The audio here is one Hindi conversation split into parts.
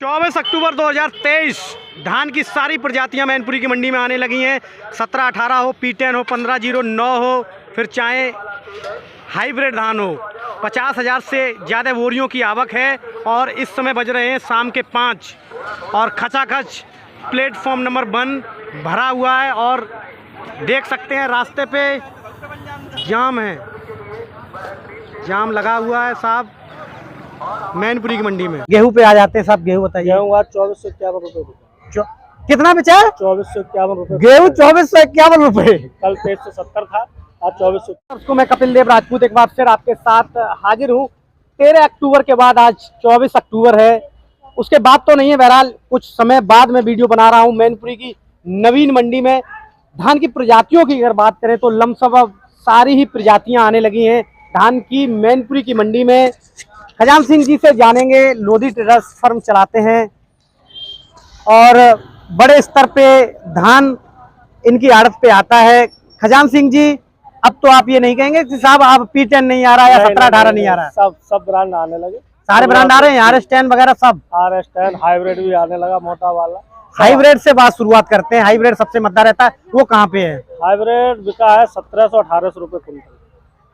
24 अक्टूबर 2023 धान की सारी प्रजातियां मैनपुरी की मंडी में आने लगी हैं। 17-18 हो, P10 हो, 1509 हो, फिर चाहे हाइब्रिड धान हो। 50,000 से ज़्यादा बोरियों की आवक है और इस समय बज रहे हैं शाम के 5 और खचाखच प्लेटफॉर्म नंबर 1 भरा हुआ है और देख सकते हैं रास्ते पे जाम है, जाम लगा हुआ है साहब मैनपुरी की मंडी में। गेहूं पे आ जाते हैं साहब, गेहूं बताइए। गेहूँ आज 2451 रुपए। कितना बेचा है? 2451 रुपए। गेहूं 2451 रुपए। कल 2370 था, आज 2400। उसको मैं कपिल देव राजपूत एक बार फिर आपके साथ हाजिर हूँ। 13 अक्टूबर के बाद आज 24 अक्टूबर है, उसके बाद तो नहीं है, बहरहाल कुछ समय बाद मैं वीडियो बना रहा हूँ। मैनपुरी की नवीन मंडी में धान की प्रजातियों की अगर बात करें तो लमसम सारी ही प्रजातियां आने लगी हैं धान की मैनपुरी की मंडी में। खजान सिंह जी से जानेंगे, लोधी ट्रेडर्स फर्म चलाते हैं और बड़े स्तर पे धान इनकी आड़त पे आता है। खजान सिंह जी, अब तो आप ये नहीं कहेंगे कि साहब आप P10 नहीं आ रहा है या 17-18 नहीं आ रहा है? सब ब्रांड आने लगे, सारे ब्रांड आ रहे हैं, RS10 वगैरह सब। RS10 हाइब्रिड भी आने लगा, मोटा वाला। हाइब्रिड से बात शुरुआत करते हैं। हाइब्रिड सबसे मद्दा रहता है, वो कहाँ पे है? हाइब्रिड बिका है 1700-1800 रुपए कुंटल।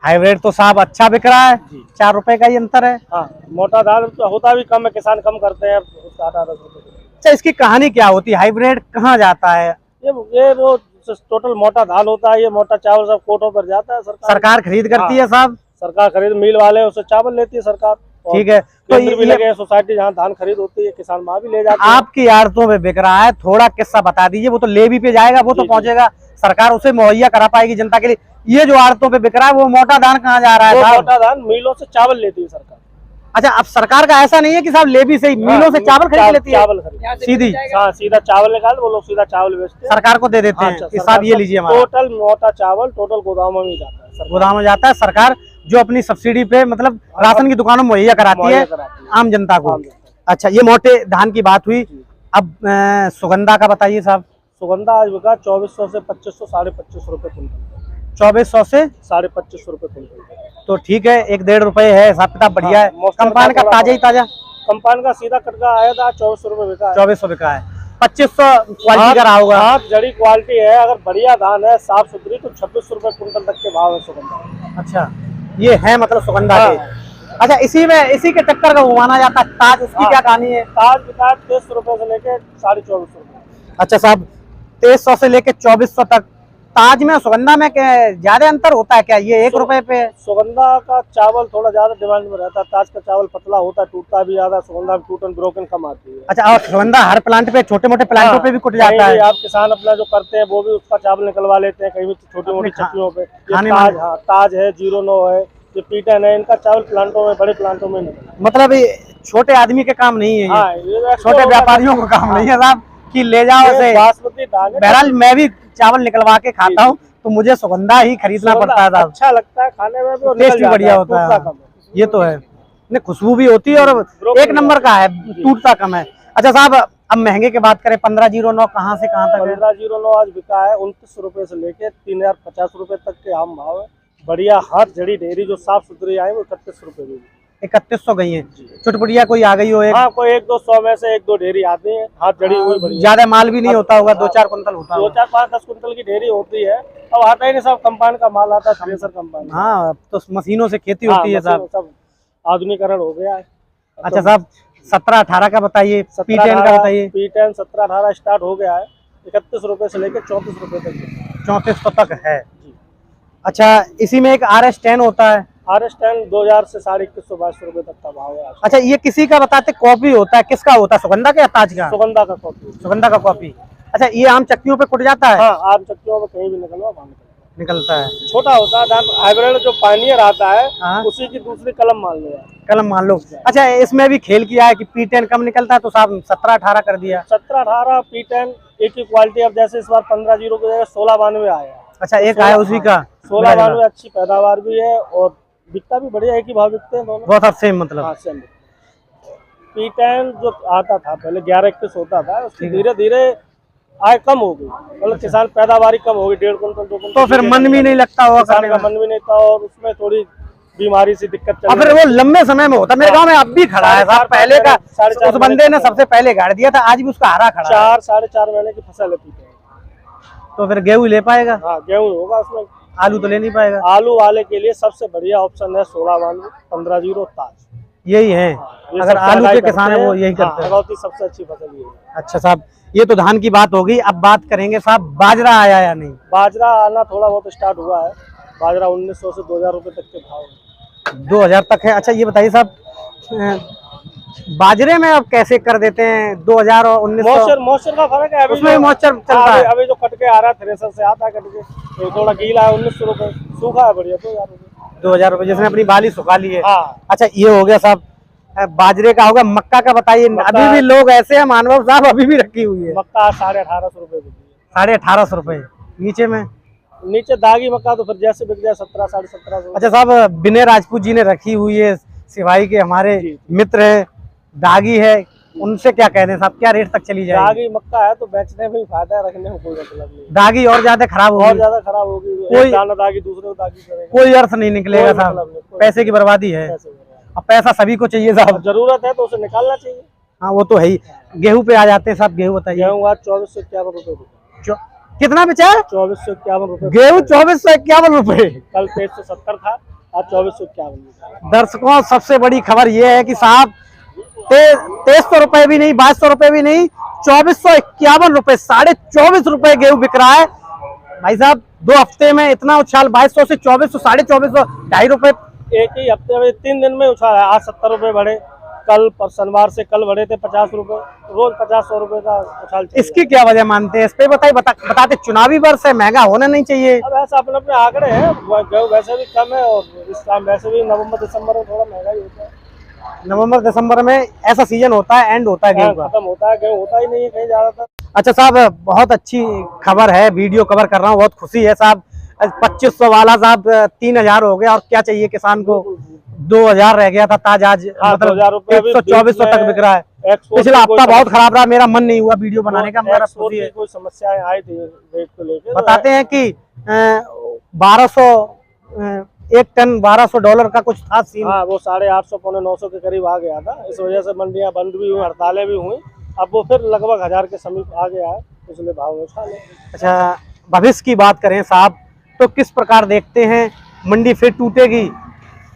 हाइब्रिड तो साहब अच्छा बिक रहा है, 4 रुपए का ही अंतर है। हाँ, मोटा दाल तो होता भी कम है, किसान कम करते हैं 18 रुपए। अच्छा, इसकी कहानी क्या होती है? हाइब्रिड कहाँ जाता है? ये वो टोटल मोटा धान होता है, ये मोटा चावल सब कोटों पर जाता है। सरकार खरीद करती है साहब? सरकार खरीद, मिल वाले उससे चावल लेती है सरकार। ठीक है, तो ये भी लगे सोसाइटी जहाँ धान खरीद होती है, किसान वहाँ भी ले जाते हैं। आपकी आड़तों में बिक रहा है, थोड़ा किस्सा बता दीजिए। वो तो लेवी पे जाएगा, वो तो पहुंचेगा, सरकार उसे मुहैया करा पाएगी जनता के लिए। ये जो आड़तों पे बिक रहा है वो मोटा धान कहाँ जा रहा है? वो मोटा धान मिलों से चावल लेती है सरकार। अच्छा, अब सरकार का ऐसा नहीं है कि साहब लेवी से ही मिलों से चावल खरीद लेती है? चावल खरीद सीधी? हाँ, सीधा चावल निकाल, वो लोग सीधा चावल बेचते हैं, सरकार को दे देते हैं कि साहब ये लीजिए। हमारा टोटल मोटा चावल टोटल गोदामों में जाता है, गोदाम में जाता है। सरकार जो अपनी सब्सिडी पे मतलब राशन की दुकानों में मुहैया कराती है आम जनता को। अच्छा, ये मोटे धान की बात हुई। अब सुगंधा का बताइए साहब। सुगंधा आज बिका 2400 से 2500, 2550 रुपए कुंटल। 2400 से 2550 रुपए कुंटल। तो ठीक है, 1-1.5 रुपए है, हिसाब किताब बढ़िया है। कंपान का ताजा ही ताजा? कंपान का सीधा कटका आया था, 2400 रुपए बिका है। 2400 बिका है। 2500 क्वालिटी का रहा होगा? हाँ, जड़ी क्वालिटी है, अगर बढ़िया धान है साफ सुथरी तो 2600 रुपए कुंटल तक के भाव है सुगंधा। अच्छा, ये है मतलब सुगंधा के। अच्छा, इसी के चक्कर का घुमाना जाता है ताज, उसकी क्या कहानी है? ताज बिका 2300 रुपए से लेके 2450 रुपए। अच्छा साहब, 2300 से लेके 2400 तक। ताज में सुगंधा में ज्यादा अंतर होता है क्या? ये 1 रुपए पे? सुगंधा का चावल थोड़ा ज्यादा डिमांड में रहता है, ताज का चावल पतला होता है, टूटता भी ज्यादा। सुगंधा में टूटन ब्रोकन कम आती है। अच्छा, और सुगंधा हर प्लांट पे, छोटे मोटे प्लांटों पे भी कुट जाता है? आप किसान अपना जो करते हैं वो भी उसका चावल निकलवा लेते हैं कहीं भी छोटी मोटी चक्कियों पे। ताज, हाँ, ताज है, 09 है, ये P10 है, इनका चावल प्लांटों में, बड़े प्लांटों में नहीं। मतलब ये छोटे आदमी के काम नहीं है? हाँ, ये छोटे व्यापारियों का काम नहीं है साहब कि ले जाओ ऐसे। बासमती दाल। बहरहाल मैं भी चावल निकलवा के खाता हूँ तो मुझे सुगंधा ही खरीदना पड़ता है साहब। अच्छा लगता है खाने में भी और टेस्ट भी बढ़िया होता है। ये तो है, नहीं खुशबू भी होती है और 1 नंबर का है, टूटता कम है। अच्छा साहब, अब महंगे की बात करें, 1509 कहाँ से कहाँ तक है? 1509 आज बिका है 29 रुपए से लेके 3050 रुपए तक के आम भाव है। बढ़िया हाथ जड़ी डेयरी जो साफ सुथरी आई वो 31 रुपए की। 3100 गई है। चुटपुटिया कोई आ गई हो? हाँ, कोई 1-200 में से 1-2 ढेरी आती है, हाथ जड़ी हुई। ज्यादा माल भी नहीं होता होगा, 2-4 कुंटल होता है? 2-4-5-10 कुंटल की ढेरी होती है। अब आता ही नहीं, सब कंपाइन का माल आता है, थ्रेसर कंपाइन। हाँ, तो मशीनों से खेती होती है साहब, सब आधुनिकरण हो गया है। अच्छा साहब, 17-18 का बताइए, P10 का बताइए। P10 17-18 स्टार्ट हो गया है, 31 रुपए से लेकर 34 रुपए तक। 3400 तक है। अच्छा, इसी में एक RS10 होता है। RS10 2000 से 2150-2200 रुपए तक का भाव है। अच्छा, ये किसी का बताते कॉपी होता है, किसका होता है? सुगंधा का या ताज का? सुगंधा का कॉपी। सुगंधा का कॉपी। अच्छा, ये आम चक्कियों पे कुट जाता है? हाँ, आम चक्कियों में कहीं भी निकलता है। छोटा होता है धान। हाइब्रिड जो पानियर आता है, हाँ? उसी की दूसरी कलम मान लो, कलम मान लो। अच्छा, इसमें भी खेल किया है कि P10 कम निकलता है तो साहब 17-18 कर दिया? 17-18 P10 एक ही क्वालिटी। अब जैसे इस बार 15-0 की जगह 1692 आया। अच्छा, एक आया उसी का 1692, अच्छी पैदावार भी है और बिकता भी बढ़िया, एक ही भाव बिकते हैं दोनों। बहुत सेम मतलब? हाँ, सेम। P10 जो आता था पहले 11-21 होता था, उसकी धीरे धीरे आय कम हो गई, मतलब किसान पैदावारी कम हो गई, 1.5 कुंटल 2 कुंटल। तो फिर मन भी नहीं लगता होगा किसान का मन भी नहीं था और उसमें थोड़ी बीमारी से दिक्कत चल और फिर वो लंबे समय में होता। मेरे गांव में अब भी खड़ा है साहब, पहले का उस बंदे ने सबसे पहले गाड़ दिया था, आज भी उसका हरा खड़ा है। 4-4.5 महीने की फसल है पीपे। तो फिर गेहूं ले पाएगा? हाँ गेहूँ होगा उसमें, आलू तो ले नहीं पाएगा। आलू वाले के लिए सबसे बढ़िया ऑप्शन है 1692-15-0 ताज, यही है। ये अगर सबसे आलू लगाई के किसान है वो यही हाँ, करते हैं। भगवती सबसे अच्छी फसल ये है। अच्छा साहब, ये तो धान की बात होगी, अब बात करेंगे साहब बाजरा आया या नहीं? बाजरा आना थोड़ा बहुत स्टार्ट हुआ है, बाजरा 1900 से 2000 रुपए तक के भाव है। 2000 तक है। अच्छा ये बताइए साहब, बाजरे में अब कैसे कर देते हैं 2000 और 1900? मॉइस्चर का फर्क है, अभी उसमें मॉइस्चर चलता है। अभी जो कट के आ रहा है थ्रेसर से आता है कट के, तो थोड़ा गीला है 1900 रुपए, सूखा है बढ़िया 2000 रुपए। 2000 रुपए, जिसने अपनी बाली सुखा ली है। हाँ। अच्छा ये हो गया साहब, बाजरे का होगा। मक्का का बताइए, अभी भी लोग ऐसे हैं मानव साहब, अभी भी रखी हुई है। मक्का 1850 रुपए बिकी है। 1850 रुपए। नीचे में नीचे दागी मक्का तो फिर जैसे बिक जाए 17-17.5 अच्छा साहब, विनय राजपूत जी ने रखी हुई है, सिवाई के हमारे मित्र है, दागी है, उनसे क्या कहते हैं साहब, क्या रेट तक चली जाएगी? दागी मक्का है तो बेचने में ही फायदा है, रखने में कोई मतलब नहीं। दागी और ज्यादा खराब होगी, बहुत ज्यादा खराब होगी, कोई एक दाना दागी दूसरे को दागी करेगा, कोई अर्थ नहीं निकलेगा कोई मतलब साहब, नहीं, कोई पैसे की बर्बादी है। अब पैसा सभी को चाहिए साहब, जरूरत है तो उसे निकालना चाहिए। हाँ वो तो है ही। गेहूं पे आ जाते हैं साहब, गेहूं बताइए। गेहूँ आज 2451 रुपए, कितना बेचा है? 2451 रुपए गेहूं 2451 रुपए। कल 2370 था, आज 2451। दर्शकों सबसे बड़ी खबर यह है कि साहब 2300 रुपए भी नहीं, 2200 रुपए भी नहीं, 2451 रुपए, 24.5 रुपए गेहूं बिक रहा है भाई साहब। 2 हफ्ते में इतना उछाल, 2200 से 2400, 2450, 2.5 रुपए एक ही हफ्ते में 3 दिन में उछाल है। आज 70 रुपए बढ़े, कल शनिवार से कल बढ़े थे 50 रुपए, रोज 50-100 रुपए का उछाल। इसकी क्या वजह मानते हैं? इस पे बताइए। बताते चुनावी वर्ष है, महंगा होना नहीं चाहिए। अब ऐसा अपने अपने आंकड़े हैं, गेहूँ वैसे भी कम है और इस टाइम वैसे भी नवंबर-दिसंबर में थोड़ा महंगा ही होता है। नवंबर दिसंबर में ऐसा सीजन होता है, एंड होता है गेहूं का, खत्म होता है, गेहूँ होता ही नहीं है कहीं ज्यादातर। अच्छा साहब, बहुत अच्छी खबर है, वीडियो कवर कर रहा हूँ, बहुत खुशी है साहब। 2500 वाला साहब 3000 हो गया, और क्या चाहिए किसान को? 2000 रह गया था ताज, आज मतलब 124 तक बिक रहा है। पिछला हफ्ता बहुत खराब रहा, मेरा मन नहीं हुआ वीडियो बनाने का, मेरा खुशी है। कोई समस्याएं आई थी रेट को लेकर, बताते हैं कि 1200 एक टन $1200 का कुछ था सीन। हाँ वो 850 पौने 900 के करीब आ गया था। इस वजह से मंडियां बंद भी हुई, हड़तालें भी हुई। अब वो फिर लगभग 1000 के समीप आ गया है, इसलिए भाव में उछाल है। अच्छा भविष्य की बात करें साहब, तो किस प्रकार देखते हैं, मंडी फिर टूटेगी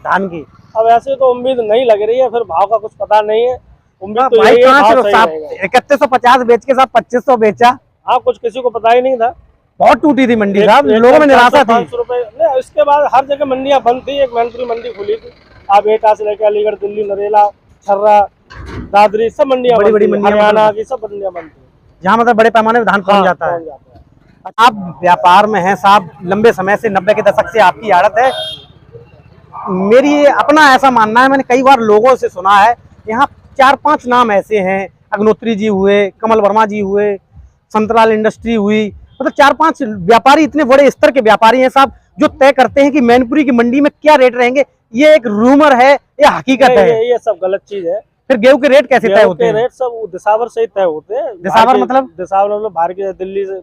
धान की? अब ऐसे तो उम्मीद नहीं लग रही है, फिर भाव का कुछ पता नहीं है। उम्मीद तो भाई यही है, कहाँ भाव से सही साहब रहेगा। 3150 बेच के साहब 2500 बेचा। हाँ कुछ किसी को पता ही नहीं था, बहुत टूटी थी मंडी साहब, लोगों में निराशा थी। 500 रुपए नहीं, इसके बाद हर जगह मंडियां बंद थी। एक मैनपुरी मंडी खुली थी, आप एटा से लेकर अलीगढ़, दिल्ली, नरेला, छर्रा, दादरी, सब मंडियां बड़ी बंद थी। हरियाणा की सब मंडियां बंद थी, जहाँ मतलब बड़े पैमाने में धान पहुंच जाता है। आप व्यापार में हैं साहब, लंबे समय से, 90 के दशक से आपकी आड़त है। मेरी अपना ऐसा मानना है, मैंने कई बार लोगों से सुना है, यहाँ 4-5 नाम ऐसे हैं, अग्नोत्री जी हुए, कमल वर्मा जी हुए, संतलाल इंडस्ट्री हुई, मतलब 4-5 व्यापारी इतने बड़े स्तर के व्यापारी हैं साहब, जो तय करते हैं कि मैनपुरी की मंडी में क्या रेट रहेंगे। ये एक रूमर है या हकीकत है? ये सब गलत चीज है। फिर गेहूं के रेट कैसे तय होते हैं? रेट सब दिसावर से ही तय होते हैं। दिसावर मतलब? दिसावर मतलब बाहर की, दिल्ली से,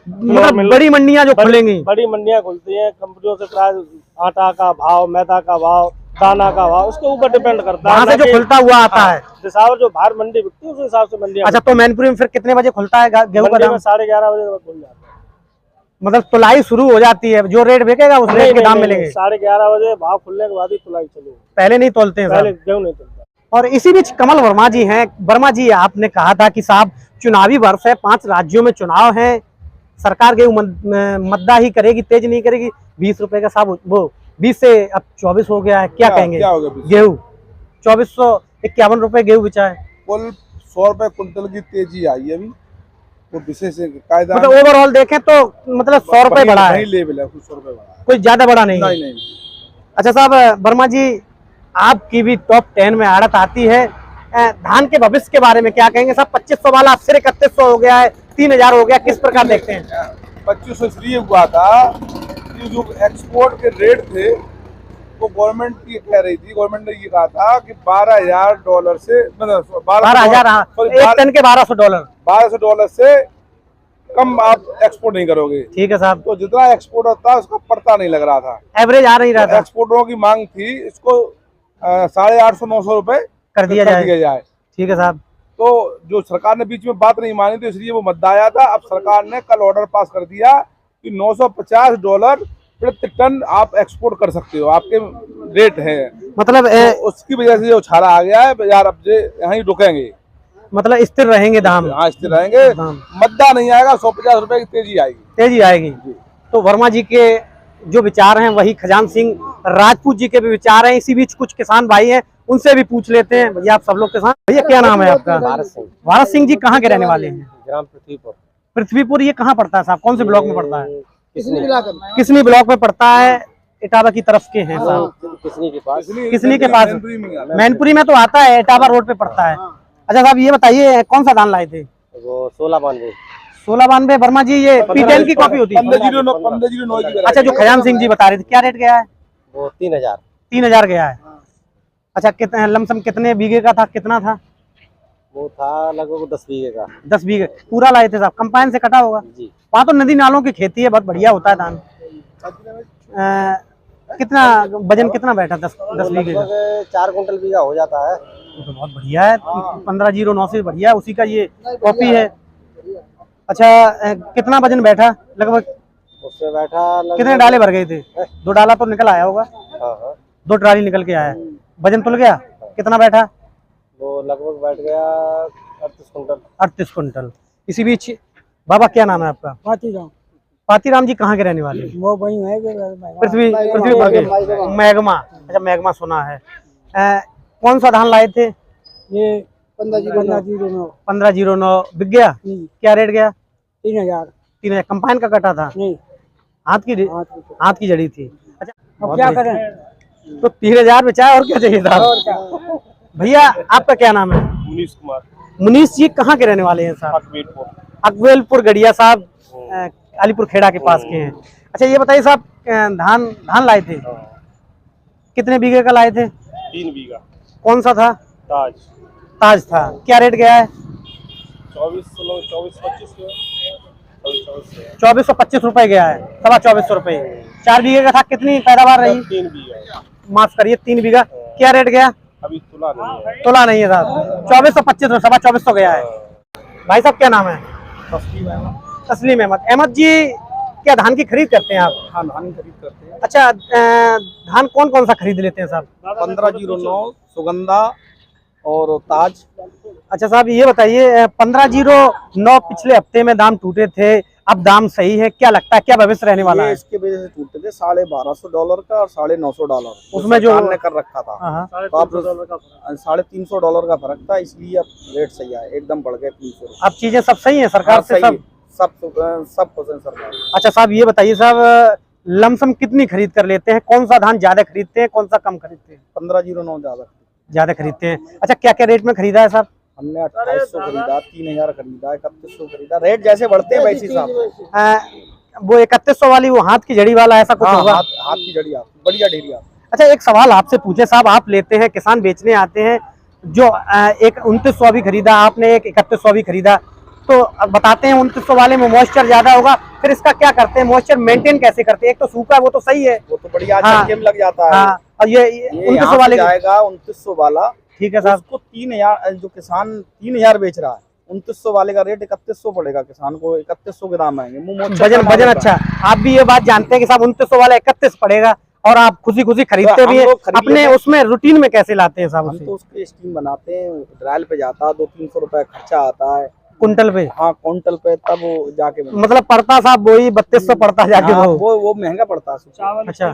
मतलब बड़ी मंडियां जो खुलेंगी, बड़ी मंडियां खुलती हैं, कंपनियों से प्राइस, आटा का भाव, मैदा का भाव, दाना का भाव, उसके ऊपर डिपेंड करता है। वहाँ से जो खुलता हुआ आता है, दिसावर जो बाहर मंडी बिकती है उस हिसाब से मंडियां। अच्छा तो मैनपुरी में फिर कितने बजे खुलता है गेहूं का दाम? 11:30 बजे तक खुल जाता है। मतलब तुलाई शुरू हो जाती है, जो रेट बिकेगा उस रेट के दाम मिलेंगे? 11:30 बजे भाव खुलने के बाद ही तुलाई चलेगी, पहले नहीं तोलते हैं, पहले गेहूं नहीं तोलता। और इसी बीच कमल वर्मा जी हैं। वर्मा जी, आपने कहा था कि साहब चुनावी वर्ष है, 5 राज्यों में चुनाव है, सरकार गेहूं मद्दा ही करेगी, तेज नहीं करेगी। 20 रुपए का साहब, वो 20 से अब 24 हो गया है, क्या कहेंगे? गेहूं 2451 रुपए गेहूं बिचा है। कुल 100 रुपए कुंटल की तेजी आई है अभी, वो विशेष कायदा, मतलब ओवरऑल देखें तो मतलब 100 रुपए बढ़ा है, लेवल है, कुछ 100 रुपए बढ़ा है, कोई ज्यादा बड़ा नहीं। नहीं। अच्छा साहब वर्मा जी, आपकी भी टॉप 10 में आड़त आती है, धान के भविष्य के बारे में क्या कहेंगे साहब? 2500 वाला फिर 3100 हो गया है, 3000 हो गया, किस प्रकार देखते हैं? 2500 इसलिए हुआ था कि जो एक्सपोर्ट के रेट थे वो गवर्नमेंट की कह रही थी, गवर्नमेंट ने ये कहा था कि $12,000 से, मतलब 12,000, एक टन के $1200 $1200 से कम आप एक्सपोर्ट नहीं करोगे। ठीक है साहब। तो जितना एक्सपोर्ट होता है उसका पड़ता नहीं लग रहा था, एवरेज आ नहीं रहा था। एक्सपोर्टरों की मांग थी इसको 850-900 रुपए कर दिया जाए। ठीक है साहब। तो जो सरकार ने बीच में बात नहीं मानी तो इसलिए वो मुद्दा आया था। अब सरकार ने कल ऑर्डर पास कर दिया कि $950 प्रति टन आप एक्सपोर्ट कर सकते हो, आपके रेट है। मतलब तो उसकी वजह से जो उछाला आ गया है बाजार, अब जे यहाँ ही रुकेंगे, मतलब स्थिर रहेंगे दाम। हाँ स्थिर रहेंगे, मुद्दा नहीं आएगा, 150 रुपए की तेजी आएगी। तो वर्मा जी के जो विचार हैं वही खजान सिंह राजपूत जी के भी विचार हैं। इसी बीच कुछ किसान भाई हैं, उनसे भी पूछ लेते हैं। भैया आप सब लोग किसान, भैया क्या नाम है आपका? भारत सिंह जी कहाँ के रहने वाले हैं? ग्राम पृथ्वीपुर। पृथ्वीपुर, ये कहाँ पड़ता है साहब? कौन से ब्लॉक में पड़ता है? किसनी ब्लॉक में पड़ता है। इटावा की तरफ के हैं साहब। किसनी के पास मैनपुरी में तो आता है, इटावा रोड पे पड़ता है। अच्छा साहब ये बताइए कौन सा धान लाए थे? वो 1692। 1692 वर्मा जी, ये P10 की कॉपी होती है। 1509 की। अच्छा, जो खजान सिंह जी बता रहे थे, क्या रेट गया है? वो 3000। 3000 गया है। अच्छा, कितने लमसम कितने बीघे का था, कितना था? वो था लगभग 10 बीघे का। 10 बीघे पूरा लाए थे साहब? कंपाइन से कटा होगा जी। वहाँ तो नदी नालों की खेती है, बहुत बढ़िया होता है धान। कितना वजन कितना बैठा? 10 बीघे का 4 कुंटल बीघा हो जाता है। तो बहुत बढ़िया है। 1509 से बढ़िया है, उसी का ये कॉपी है। अच्छा, कितना वजन बैठा लगभग? उससे बैठा कितने डाले भर गए थे? 2 डाला तो निकल आया होगा। हाँ। 2 ट्राली निकल के आया। वजन तुल गया? कितना बैठा? वो लगभग बैठ गया 38 कुंटल। 38 कुंटल। इसी बीच बाबा क्या नाम है आपका? पातीराम जी कहाँ के रहने वाले? वो वही है पृथ्वीपुर के मैगमा। अच्छा, मैगमा सुना है। कौन सा धान लाए थे? ये 1509 बिक गया। क्या रेट गया? 3000। कंपाइन का कटा था? नहीं, हाथ की जड़ी थी। अच्छा, अब क्या करें? तो 3000 बेचा, और क्या चाहिए था? भैया आपका क्या नाम है? मुनीश कुमार। मुनीश जी कहाँ के रहने वाले हैं साहब? अकबेलपुर गढ़िया साहब, अलीपुर खेड़ा के पास के हैं। अच्छा ये बताइए साहब, धान लाए थे, कितने बीघे का लाए थे? 3 बीघा। कौन सा था? ताज था। क्या रेट गया है? 2425 रुपए गया है। 2425 रुपए। 4 बीघे का था। कितनी पैदावार रही? 3 बीघा। माफ करिए, 3 बीघा। क्या रेट गया? अभी तुला नहीं है साहब। 2425, 2425 गया है। भाई साहब क्या नाम है? तस्लीम अहमद जी, क्या धान की खरीद करते हैं आप? हाँ, धान खरीद करते हैं। अच्छा, धान कौन कौन सा खरीद लेते हैं साहब? 1509 सुगंधा और ताज। अच्छा साहब ये बताइए, 1509 पिछले हफ्ते में दाम टूटे थे, अब दाम सही है, क्या लगता है क्या भविष्य रहने वाला है? इसके वजह से टूटे थे $1250 का और $950। उसमें जो ने कर रखा था तो अब $350 का फर्क था, इसलिए अब रेट सही है, एकदम बढ़ गए 300। अब चीजें सब सही है सरकार से? सब सरकार। अच्छा साहब ये बताइए साहब, लमसम कितनी खरीद कर लेते हैं? कौन सा धान ज्यादा खरीदते हैं, कौन सा कम खरीदते हैं? 1509 ज्यादा खरीदते हैं। अच्छा, क्या क्या रेट में खरीदा है साहब? हमने 2800 खरीदा, 3000 खरीदा, 3100 खरीदा। रेट जैसे बढ़ते हैं वैसे हिसाब से। वो 3100 वाली, वो हाथ की जड़ी वाला ऐसा कुछ होगा? हाथ की जड़ी बढ़िया ढेरी। अच्छा एक सवाल आपसे पूछे साहब, आप लेते हैं, किसान बेचने आते हैं, जो एक 2900 भी खरीदा आपने, एक 3100 भी खरीदा, तो अब बताते हैं 2900 वाले में मॉइस्चर ज्यादा होगा, फिर इसका क्या करते हैं? मॉइस्चर मेंटेन कैसे करते हैं? एक तो सूखा है वो तो सही है, वो तो बढ़िया चक्के में लग जाता है। हाँ, और ये 2900 वाले जाएगा 2900 वाला। ठीक है साहब। उसको 3000, जो किसान 3000 बेच रहा है, 2900 वाले का रेट 3100 पड़ेगा किसान को। 3100 के दाम आएंगे। वजन अच्छा। आप भी ये बात जानते हैं कि साहब 2900 वाला 31 पड़ेगा, और आप खुशी खुशी खरीदते भी हैं अपने उसमें रूटीन में कैसे लाते हैं साहब? हम तो उसके स्टीम बनाते हैं, ड्रायल पे जाता है, 200-300 रुपए खर्चा आता है कुंटल पे। हाँ, कुंटल पे, तब वो जाके मतलब पड़ता साहब वही 3200 पड़ता जाके। हाँ, वो महंगा पड़ता है। अच्छा,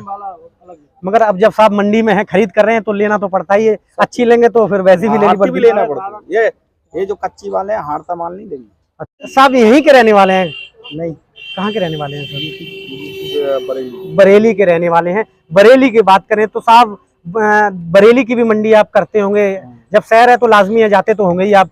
मगर अब जब साहब मंडी में है, खरीद कर रहे हैं, तो लेना तो पड़ता ही है। अच्छी लेंगे तो फिर वैसी भी लेना पड़ता है। ये जो कच्ची वाले हैं, हारता माल नहीं देंगे। साहब यहीं के रहने वाले हैं? नहीं, कहाँ के रहने वाले हैं सर? बरेली के रहने वाले हैं। बरेली की बात करें तो साहब, बरेली की भी मंडी आप करते होंगे, जब शहर है तो लाजमी है, जाते तो होंगे ही आप।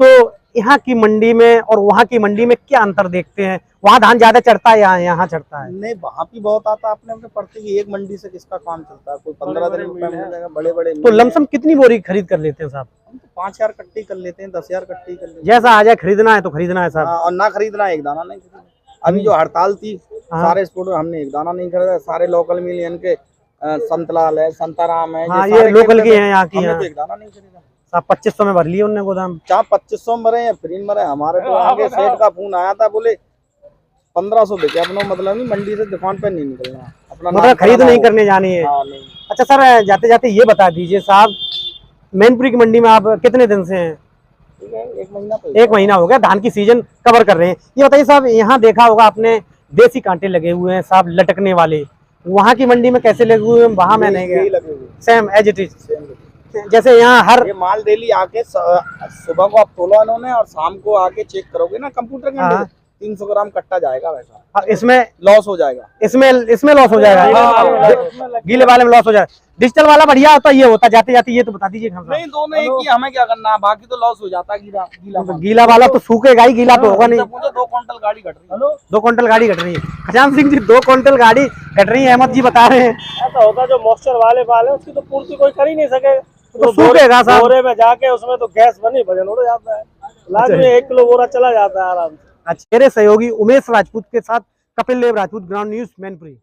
तो यहाँ की मंडी में और वहाँ की मंडी में क्या अंतर देखते हैं? वहाँ धान ज्यादा चढ़ता है, यहाँ चढ़ता है? नहीं, वहाँ भी बहुत आता है, अपने अपने पड़ते की एक मंडी से किसका काम चलता है, कोई 15 दिन रुपए मिलेगा, बड़े बड़े तो लमसम कितनी बोरी खरीद कर लेते हैं साहब? हम तो 5000 कट्टी कर लेते हैं, 10,000 कट्टी कर लेते हैं। जैसा आ जाए खरीदना है तो खरीदना है साहब। हाँ, और ना खरीदना एक दाना नहीं खरीदना। अभी जो हड़ताल थी सारे स्पोर्ट हमने एक दाना नहीं खरीदा, सारे लोकल मिल यानी के संतलाल है, संताराम है, हाँ, ये लोकल की है यहाँ की। हमने तो एक दाना नहीं खरीदा। साहब 2500 में भर लिए उनने गोदाम। चाहे 2500 में भरे या फ्री में भरे, हमारे तो आगे सेठ का फोन आया था, बोले 1500 बिके अपना, मतलब नहीं मंडी से दुकान पे नहीं निकलना, अपना मतलब खरीद नहीं करने जानी है। हाँ, नहीं। अच्छा सर, जाते जाते ये बता दीजिए साहब, मैनपुरी की मंडी में आप कितने दिन से हैं? ठीक है, एक महीना हो गया, धान की सीजन कवर कर रहे हैं। ये बताइए साहब, यहाँ देखा होगा आपने देसी कांटे लगे हुए हैं साहब, लटकने वाले, वहाँ की मंडी में कैसे लगे हुए हैं? वहाँ मैं नहीं गया। सेम एज इट इज, जैसे यहाँ हर ये माल डेली आके सुबह को आप तोलो इन्होंने और शाम को आके चेक करोगे ना कंप्यूटर के अंदर, 300 ग्राम कट्टा जाएगा वैसा। इसमें लॉस हो जाएगा, इसमें लॉस हो जाएगा, गीले वाले में लॉस हो जाएगा। डिजिटल वाला बढ़िया होता, ये होता जाते जाते ये तो बता दीजिए। नहीं, दोनों एक ही, हमें क्या करना है, बाकी तो लॉस हो जाता है। गीला वाला तो सूखेगा ही, गीला तो होगा नहीं। 2 क्विंटल गाड़ी घट रही है। 2 क्विंटल गाड़ी घट रही है। खजान सिंह जी, 2 क्विंटल गाड़ी घट रही है, अहमद जी बता रहे हैं। ऐसा होता है, जो मॉइस्चर वाले बाल है उसकी तो पूर्ति कोई कर ही नहीं सकेगा, तो सूखेगा साहब। बोरे में जाके उसमें तो गैस बनी वजन उड़ जाता है, लाख में 1 किलो बोरा चला जाता है आराम से। अच्छा, मेरे सहयोगी उमेश राजपूत के साथ कपिल देव राजपूत, ग्राउंड न्यूज, मैनपुरी।